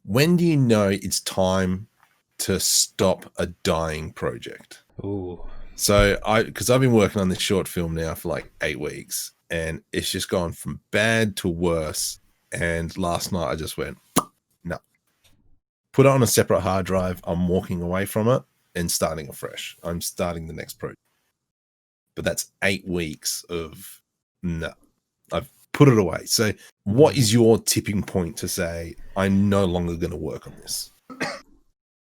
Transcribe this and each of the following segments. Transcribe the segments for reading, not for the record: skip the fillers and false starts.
When do you know it's time to stop a dying project? Ooh. So because I've been working on this short film now for like 8 weeks, and it's just gone from bad to worse. And last night I just went, no, put it on a separate hard drive. I'm walking away from it and starting afresh. I'm starting the next project. But that's 8 weeks of no, I've put it away. So what is your tipping point to say, I'm no longer going to work on this?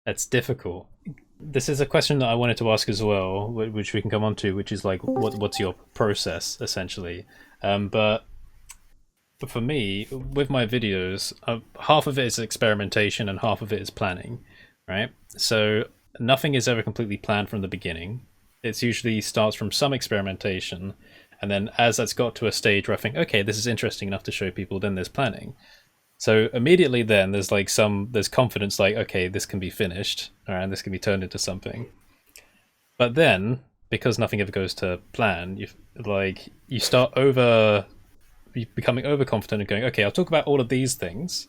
That's difficult. This is a question that I wanted to ask as well, which we can come on to, which is like, what's your process, essentially? But for me, with my videos, half of it is experimentation and half of it is planning, right? So nothing is ever completely planned from the beginning. It usually starts from some experimentation, and then as that's got to a stage where I think, okay, this is interesting enough to show people, then there's planning. So immediately then there's confidence, like, okay, this can be finished, all right, and this can be turned into something. But then, because nothing ever goes to plan, you start becoming overconfident and going, okay, I'll talk about all of these things,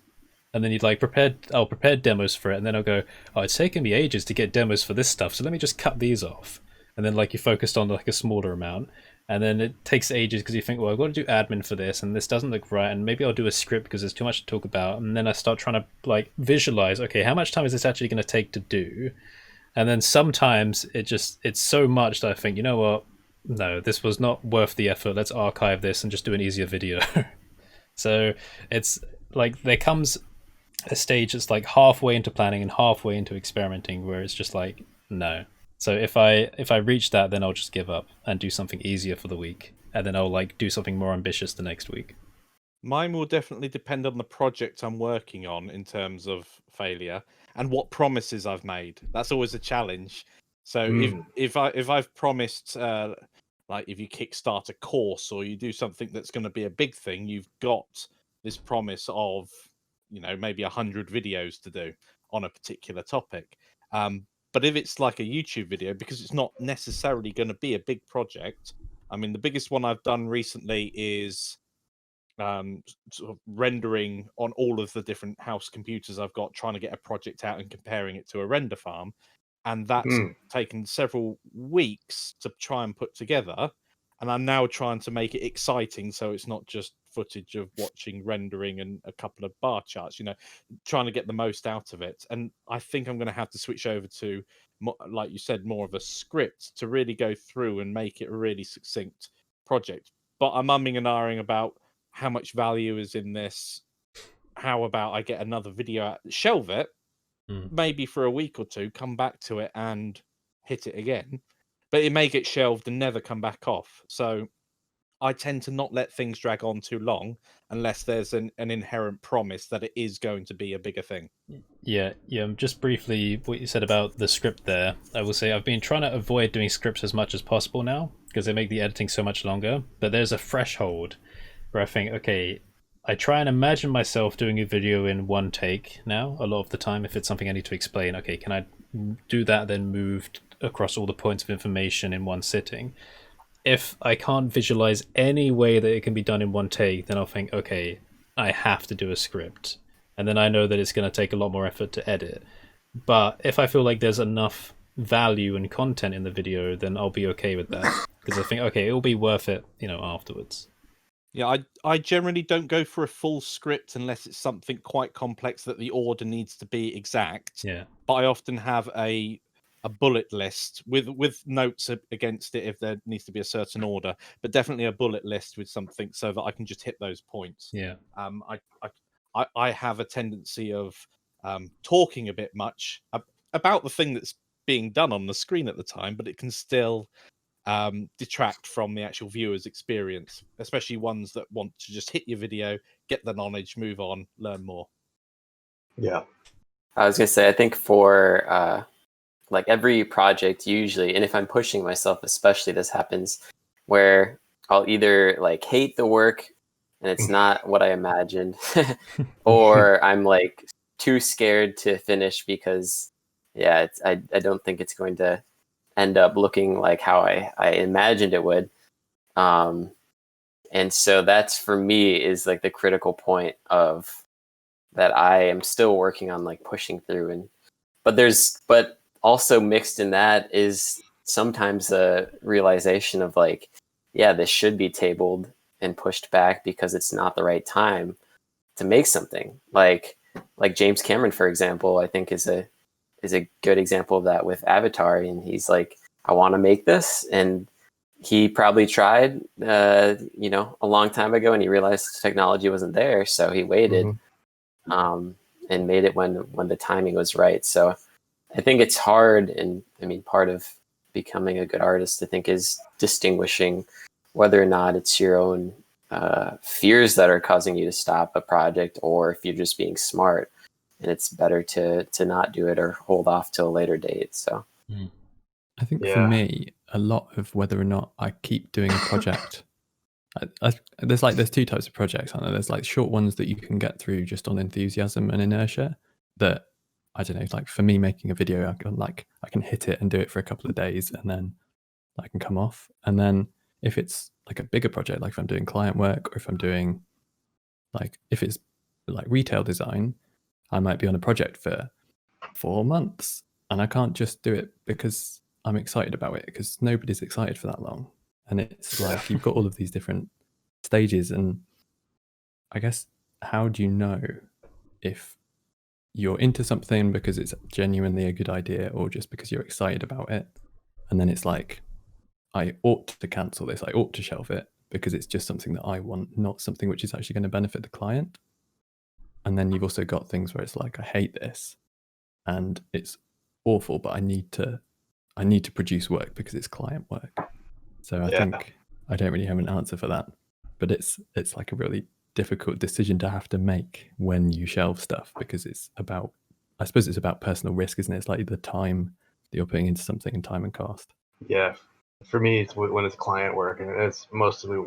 and then I'll prepare demos for it, and then I'll go, oh, it's taken me ages to get demos for this stuff, so let me just cut these off. And then like you focused on like a smaller amount, and then it takes ages because you think, well, I've got to do admin for this, and this doesn't look right, and maybe I'll do a script because there's too much to talk about, and then I start trying to like visualize, okay, how much time is this actually going to take to do? And then sometimes it's so much that I think, you know what, no, this was not worth the effort. Let's archive this and just do an easier video. So it's like there comes a stage that's like halfway into planning and halfway into experimenting where it's just like, no. So if I reach that, then I'll just give up and do something easier for the week, and then I'll like do something more ambitious the next week. Mine will definitely depend on the project I'm working on in terms of failure and what promises I've made. That's always a challenge. So if I've promised like if you kickstart a course or you do something that's going to be a big thing, you've got this promise of, you know, maybe 100 videos to do on a particular topic. But if it's like a YouTube video, because it's not necessarily going to be a big project. I mean, the biggest one I've done recently is sort of rendering on all of the different house computers I've got, trying to get a project out and comparing it to a render farm. And that's taken several weeks to try and put together. And I'm now trying to make it exciting, so it's not just footage of watching rendering and a couple of bar charts, you know, trying to get the most out of it. And I think I'm going to have to switch over to, like you said, more of a script to really go through and make it a really succinct project. But I'm umming and ahhing about how much value is in this. How about I get another video out, shelve it, maybe for a week or two, come back to it and hit it again. But it may get shelved and never come back off. So I tend to not let things drag on too long unless there's an inherent promise that it is going to be a bigger thing. Yeah. Just briefly, what you said about the script there, I will say I've been trying to avoid doing scripts as much as possible now because they make the editing so much longer. But there's a threshold where I think, okay, I try and imagine myself doing a video in one take now, a lot of the time, if it's something I need to explain. Okay, can I do that, then move across all the points of information in one sitting? If I can't visualize any way that it can be done in one take, then I'll think, okay, I have to do a script. And then I know that it's going to take a lot more effort to edit. But if I feel like there's enough value and content in the video, then I'll be okay with that. Because I think, okay, it'll be worth it, you know, afterwards. Yeah, I generally don't go for a full script unless it's something quite complex that the order needs to be exact. Yeah. But I often have a bullet list with notes against it if there needs to be a certain order, but definitely a bullet list with something so that I can just hit those points. Yeah. I have a tendency of talking a bit much about the thing that's being done on the screen at the time, but it can still detract from the actual viewer's experience, especially ones that want to just hit your video, get the knowledge, move on, learn more. Yeah. I was gonna say, I think for like every project usually, and if I'm pushing myself especially, this happens where I'll either like hate the work and it's not what I imagined, or I'm like too scared to finish because I don't think it's going to end up looking like how I imagined it would. And so that's for me is like the critical point of that I am still working on, like pushing through. And but also mixed in that is sometimes the realization of like, yeah, this should be tabled and pushed back because it's not the right time to make something. Like James Cameron, for example, I think is a good example of that with Avatar. And he's like, I want to make this, and he probably tried, a long time ago, and he realized technology wasn't there, so he waited, and made it when the timing was right. So I think it's hard, and I mean, part of becoming a good artist, I think, is distinguishing whether or not it's your own fears that are causing you to stop a project, or if you're just being smart, and it's better to not do it or hold off till a later date. So. I think for me, a lot of whether or not I keep doing a project, there's two types of projects, aren't there? There's like short ones that you can get through just on enthusiasm and inertia. That, I don't know, like for me making a video, I can hit it and do it for a couple of days, and then I can come off. And then if it's like a bigger project, like if I'm doing client work, or if I'm doing if it's like retail design, I might be on a project for 4 months, and I can't just do it because I'm excited about it, because nobody's excited for that long. And it's like, you've got all of these different stages. And I guess, how do you know if you're into something because it's genuinely a good idea, or just because you're excited about it? And then it's like, I ought to cancel this, I ought to shelve it because it's just something that I want, not something which is actually going to benefit the client. And then you've also got things where it's like, I hate this and it's awful, but I need to produce work because it's client work. So I think I don't really have an answer for that, but it's like a really difficult decision to have to make when you shelve stuff, because I suppose it's about personal risk, isn't it? It's like the time that you're putting into something, and time and cost. Yeah, for me, it's when it's client work, and it's mostly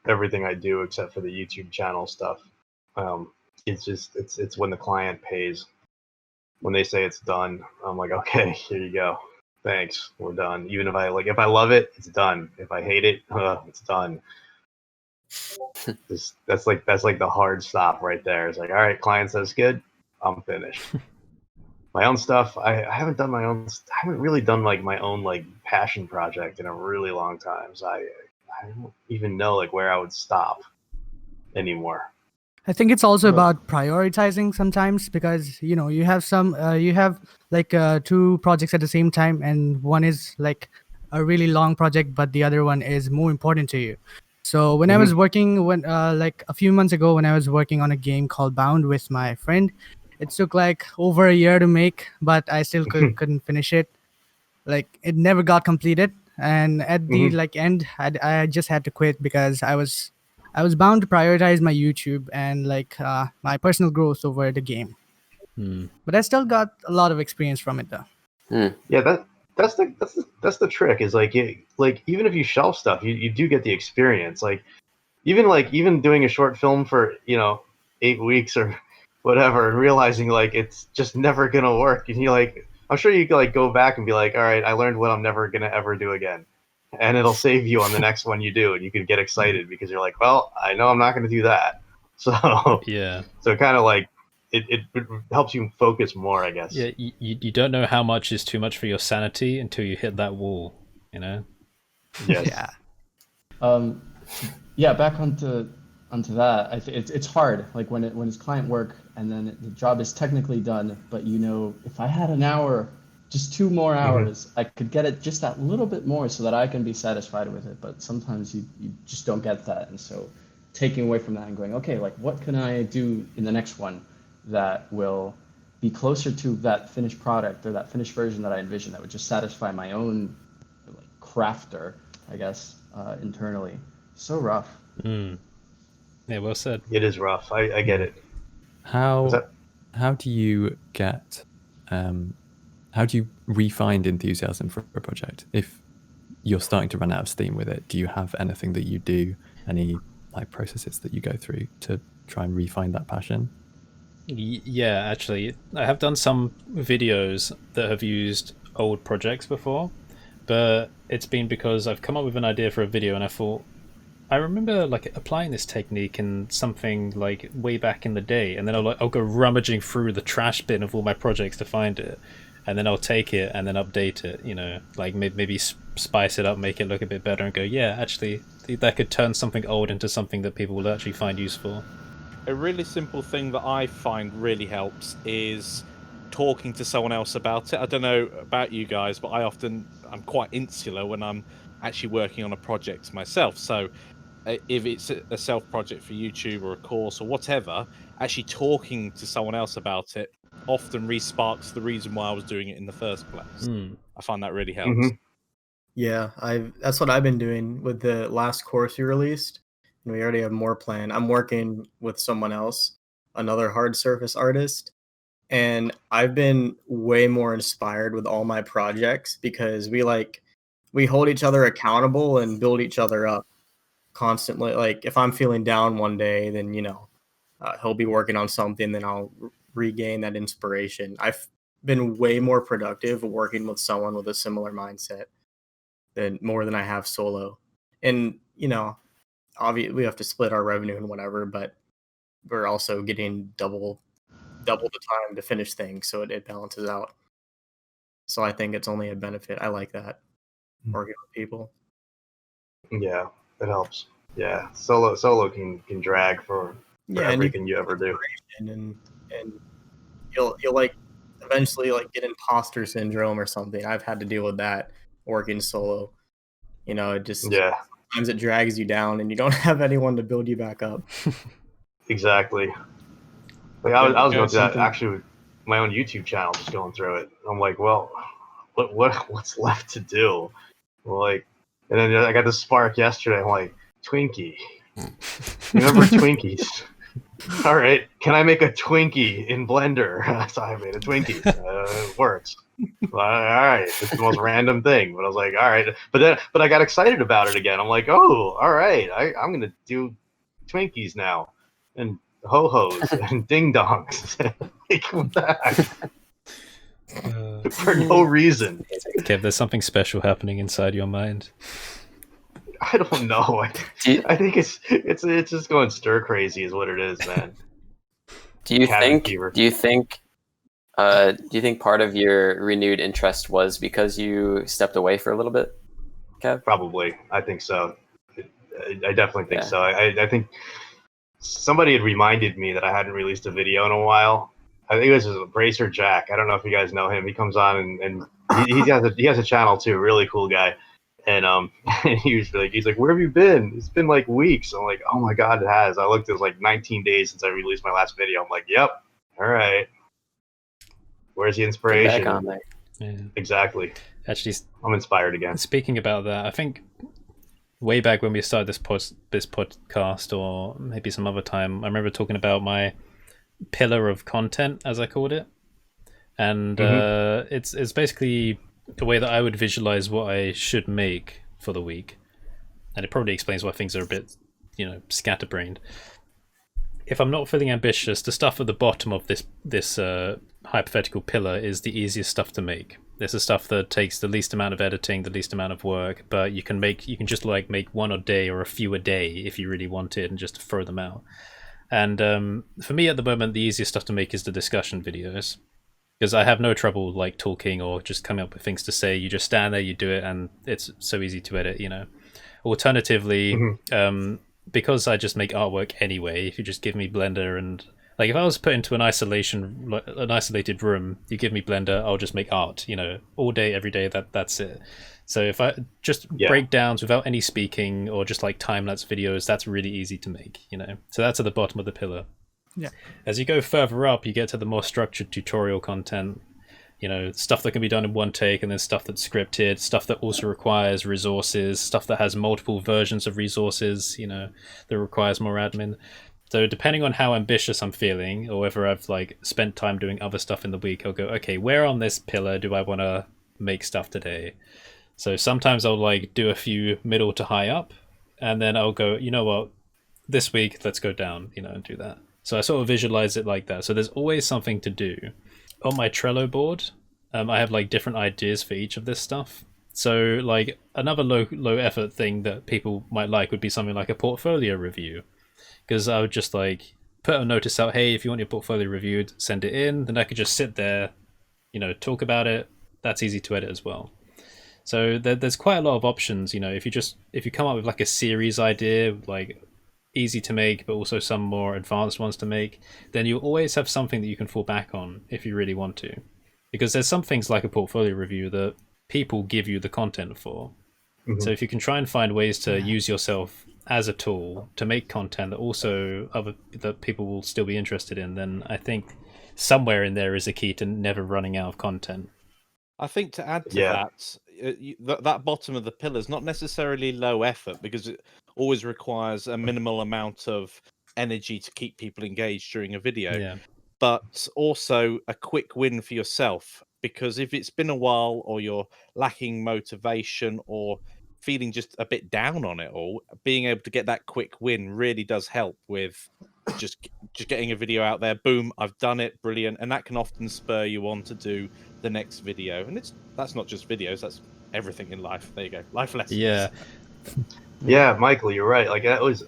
everything I do except for the YouTube channel stuff. It's when the client pays. When they say it's done, I'm like, okay, here you go. Thanks, we're done. Even if I love it, it's done. If I hate it, it's done. That's like the hard stop right there. It's like, all right, client says good, I'm finished. My own stuff, I haven't done my own. I haven't really done like my own like passion project in a really long time. So I don't even know like where I would stop anymore. I think it's also about prioritizing sometimes, because you have like 2 projects at the same time, and one is like a really long project, but the other one is more important to you. So when I was working, like a few months ago, when I was working on a game called Bound with my friend, it took like over a year to make, but I still couldn't finish it. Like, it never got completed, and at the end, I just had to quit because I was bound to prioritize my YouTube and my personal growth over the game. But I still got a lot of experience from it, though. Yeah, that's the trick. Is like even if you shelf stuff, you do get the experience. Like even doing a short film for 8 weeks or whatever, and realizing like it's just never gonna work, and I'm sure you could like go back and be like, all right, I learned what I'm never gonna ever do again. And it'll save you on the next one you do, and you can get excited because you're like, well, I know I'm not going to do that. So yeah, so kind of like it helps you focus more, I guess. Yeah, you don't know how much is too much for your sanity until you hit that wall, Yes. Yeah. Back onto that. It's hard. Like when it's client work and then the job is technically done, but if I had an hour, just 2 more hours, I could get it just that little bit more so that I can be satisfied with it. But sometimes you just don't get that. And so taking away from that and going, okay, like what can I do in the next one that will be closer to that finished product or that finished version that I envision, that would just satisfy my own like crafter, I guess, internally. So rough. Yeah, well said. It is rough. I get it. How do you get how do you re-find enthusiasm for a project if you're starting to run out of steam with it? Do you have anything that you do, any like processes that you go through to try and re-find that passion? Yeah, actually, I have done some videos that have used old projects before, but it's been because I've come up with an idea for a video and I thought, I remember like applying this technique in something like way back in the day, and then I'll go rummaging through the trash bin of all my projects to find it, and then I'll take it and then update it. You know, like maybe spice it up, make it look a bit better, and go, yeah, actually that could turn something old into something that people will actually find useful. A really simple thing that I find really helps is talking to someone else about it. I don't know about you guys, but I'm quite insular when I'm actually working on a project myself. So if it's a self project for YouTube or a course or whatever, actually talking to someone else about it often re-sparks the reason why I was doing it in the first place. I find that really helps. Yeah, that's what I've been doing with the last course we released. And we already have more planned. I'm working with someone else, another hard surface artist, and I've been way more inspired with all my projects because we hold each other accountable and build each other up constantly. Like if I'm feeling down one day, then he'll be working on something, then I'll regain that inspiration. I've been way more productive working with someone with a similar mindset than I have solo. And obviously we have to split our revenue and whatever, but we're also getting double the time to finish things, so it balances out. So I think it's only a benefit. I like that, working with people. Yeah, it helps. Yeah, solo can drag for everything you ever do. And you'll like eventually like get imposter syndrome or something. I've had to deal with that working solo. It just sometimes it drags you down and you don't have anyone to build you back up. Exactly. Like I was going through that actually with my own YouTube channel, just going through it. I'm like, well, what's left to do? Like, and then I got this spark yesterday. I'm like, Twinkie. You remember Twinkies? All right, can I make a Twinkie in Blender? So I made a Twinkie. It works. All right, it's the most random thing, but I was like, all right. But I got excited about it again. I'm like, oh, all right, I'm gonna do Twinkies now, and ho-hos and ding dongs. Like, what the heck? For no reason. Kev, there's something special happening inside your mind. I don't know. I think it's just going stir crazy is what it is, man. Do you think part of your renewed interest was because you stepped away for a little bit, Kev? Probably. I think so. I definitely think so. I think somebody had reminded me that I hadn't released a video in a while. I think this is Bracer Jack. I don't know if you guys know him. He comes on and he has a channel too. Really cool guy. And he's like, where have you been? It's been like weeks. I'm like, oh my god, it has. I looked, it was like 19 days since I released my last video. I'm like, yep, all right. Where's the inspiration? Back on there. Yeah. Exactly. Actually, I'm inspired again. Speaking about that, I think way back when we started this podcast, or maybe some other time, I remember talking about my pillar of content, as I called it, and it's basically the way that I would visualize what I should make for the week, and it probably explains why things are a bit, scatterbrained. If I'm not feeling ambitious, the stuff at the bottom of this hypothetical pillar is the easiest stuff to make. It's the stuff that takes the least amount of editing, the least amount of work, but you can just like make one a day or a few a day if you really want it, and just throw them out. And for me at the moment, the easiest stuff to make is the discussion videos, because I have no trouble like talking or just coming up with things to say. You just stand there, you do it, and it's so easy to edit. Alternatively, because I just make artwork anyway, if you just give me Blender, and like if I was put into an isolated room, you give me Blender, I'll just make art, all day, every day. That's it. So if I just breakdowns without any speaking, or just like time-lapse videos, that's really easy to make, So that's at the bottom of the pillar. Yeah. As you go further up, you get to the more structured tutorial content, stuff that can be done in one take, and then stuff that's scripted, stuff that also requires resources, stuff that has multiple versions of resources, that requires more admin. So depending on how ambitious I'm feeling, or whether I've like spent time doing other stuff in the week, I'll go, okay, where on this pillar do I want to make stuff today? So sometimes I'll like do a few middle to high up, and then I'll go, you know what, this week let's go down, and do that. So I sort of visualize it like that. So there's always something to do. On my Trello board, I have like different ideas for each of this stuff. So like another low effort thing that people might like would be something like a portfolio review, because I would just like put a notice out, hey, if you want your portfolio reviewed, send it in. Then I could just sit there, talk about it. That's easy to edit as well. So there's quite a lot of options. If you come up with like a series idea, like easy to make, but also some more advanced ones to make, then you'll always have something that you can fall back on if you really want to. Because there's some things like a portfolio review that people give you the content for. Mm-hmm. So if you can try and find ways to use yourself as a tool to make content that people will still be interested in, then I think somewhere in there is a key to never running out of content. I think to add to that bottom of the pillar is not necessarily low effort, because it always requires a minimal amount of energy to keep people engaged during a video, but also a quick win for yourself. Because if it's been a while, or you're lacking motivation, or feeling just a bit down on it all, being able to get that quick win really does help with just getting a video out there. Boom, I've done it, brilliant. And that can often spur you on to do the next video. And that's not just videos, that's everything in life. There you go, life lessons. Yeah, Michael, you're right. Like it was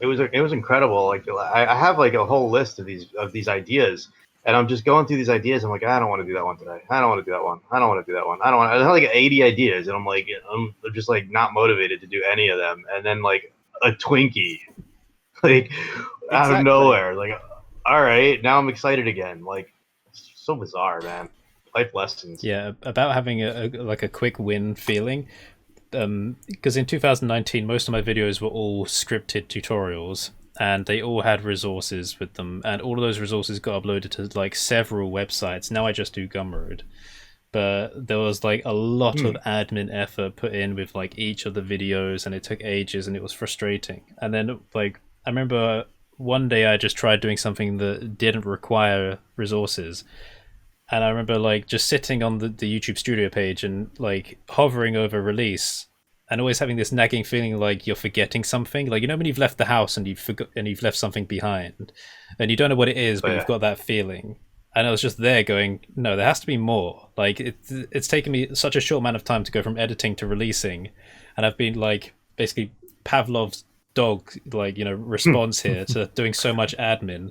incredible. Like I have like a whole list of these ideas, and I'm just going through these ideas. I'm like, I don't want to do that one today. I don't want to do that one. I don't want to do that one. I don't want. I have like 80 ideas, and I'm just like not motivated to do any of them. And then like a Twinkie, like out of nowhere, like, all right, now I'm excited again. Like, it's so bizarre, man. Life lessons. Yeah, about having a quick win feeling. Because in 2019, most of my videos were all scripted tutorials, and they all had resources with them, and all of those resources got uploaded to like several websites. Now I just do Gumroad, but there was like a lot of admin effort put in with like each of the videos, and it took ages, and it was frustrating. And then like I remember one day I just tried doing something that didn't require resources. And I remember like just sitting on the YouTube Studio page and like hovering over release, and always having this nagging feeling like you're forgetting something. Like, when you've left the house and you've left something behind, and you don't know what it is, but you've got that feeling. And I was just there going, no, there has to be more. Like it's taken me such a short amount of time to go from editing to releasing, and I've been like basically Pavlov's dog, like response here to doing so much admin.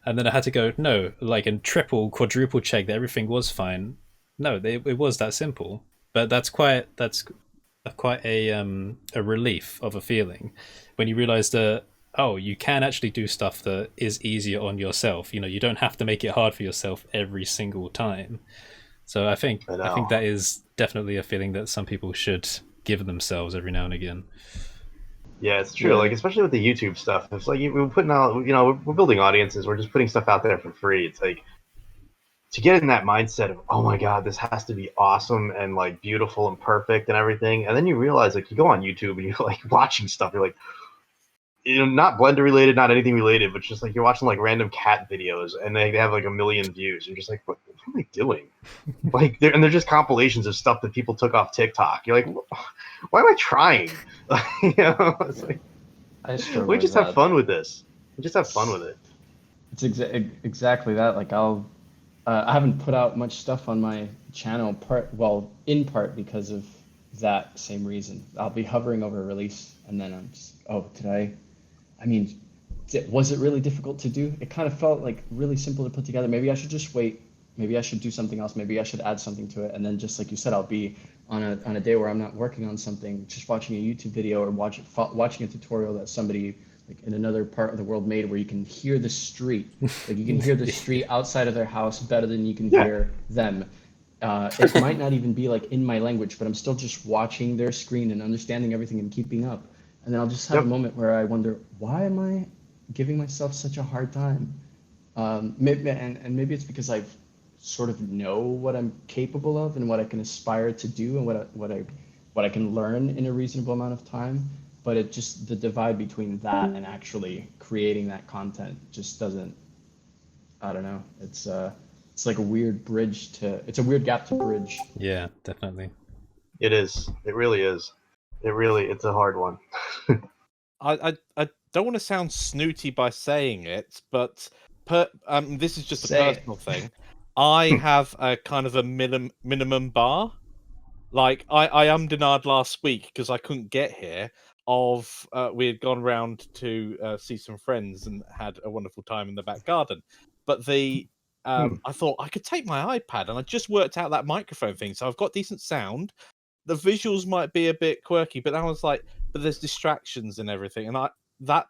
And then I had to go, no, like, and triple, quadruple check that everything was fine. No, it was that simple. But that's quite a relief of a feeling when you realize that, oh, you can actually do stuff that is easier on yourself. You don't have to make it hard for yourself every single time. So I think that is definitely a feeling that some people should give themselves every now and again. Yeah, it's true. Like, especially with the YouTube stuff, it's like we're putting out, we're building audiences. We're just putting stuff out there for free. It's like to get in that mindset of, oh my God, this has to be awesome and like beautiful and perfect and everything. And then you realize, like, you go on YouTube and you're like watching stuff. You're like, not Blender related, not anything related, but just like you're watching like random cat videos and they have like 1 million views. You're just like, what am I doing? Like, they're just compilations of stuff that people took off TikTok. You're like, why am I trying? It's like, we just have fun with this. We just have fun with it. It's exactly that. Like I haven't put out much stuff on my channel, in part because of that same reason. I'll be hovering over a release, and then I'm just, was it really difficult to do? It kind of felt like really simple to put together. Maybe I should just wait. Maybe I should do something else. Maybe I should add something to it. And then just like you said, I'll be on a day where I'm not working on something, just watching a YouTube video or watching a tutorial that somebody like in another part of the world made, where you can hear the street. Like you can hear the street outside of their house better than you can hear them. It might not even be like in my language, but I'm still just watching their screen and understanding everything and keeping up. And then I'll just have a moment where I wonder, why am I giving myself such a hard time? Maybe it's because I sort of know what I'm capable of and what I can aspire to do and what I can learn in a reasonable amount of time. But it just, the divide between that and actually creating that content just doesn't, I don't know. It's like a weird it's a weird gap to bridge. Yeah, definitely. It is. It really is. It's a hard one. I don't want to sound snooty by saying it, but this is just a personal thing. I have a kind of a minimum bar. Like I denied last week because I couldn't get here. We had gone round to see some friends and had a wonderful time in the back garden, but I thought I could take my iPad, and I just worked out that microphone thing, so I've got decent sound. The visuals might be a bit quirky, but I was like, but there's distractions and everything, and that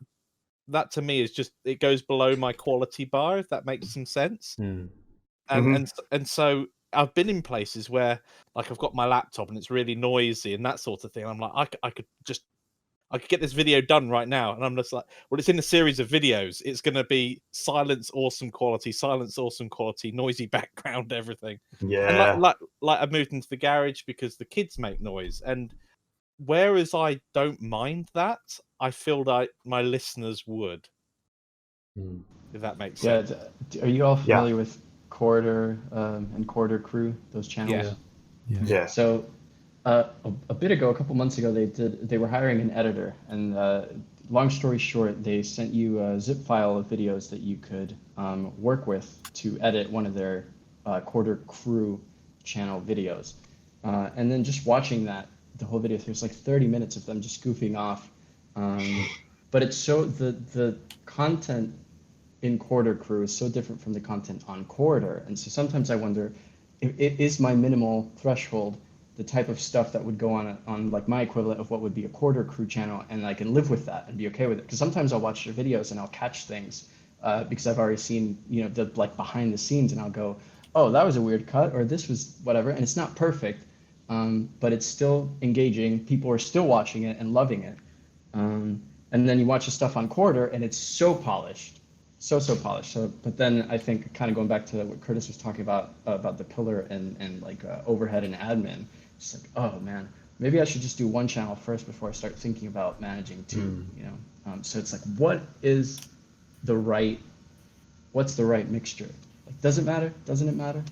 to me is just, it goes below my quality bar, if that makes some sense. And so I've been in places where, like, I've got my laptop and it's really noisy and that sort of thing. I'm like, I could get this video done right now, and I'm just like, well, it's in a series of videos. It's going to be silence, awesome quality, noisy background, everything. Yeah. And like I moved into the garage because the kids make noise, and whereas I don't mind that, I feel like my listeners would. If that makes sense. Are you all familiar with Corridor and Corridor Crew? Those channels. Yeah. So a bit ago, a couple months ago, they were hiring an editor, and long story short, they sent you a zip file of videos that you could work with to edit one of their Corridor Crew channel videos, and then just watching the whole video, there's like 30 minutes of them just goofing off, but it's so the content in Corridor Crew is so different from the content on Corridor, and so sometimes I wonder, is my minimal threshold the type of stuff that would go on like my equivalent of what would be a Corridor Crew channel, and I can live with that and be okay with it? Because sometimes I'll watch their videos and I'll catch things because I've already seen, the like behind the scenes, and I'll go, oh, that was a weird cut, or this was whatever, and it's not perfect, but it's still engaging. People are still watching it and loving it, and then you watch the stuff on Corridor and it's so polished, so polished. So, but then I think, kind of going back to what Curtis was talking about the pillar and like overhead and admin. It's like, oh man, maybe I should just do one channel first before I start thinking about managing two. So it's like, what's the right mixture? Like, does it matter? Doesn't it matter?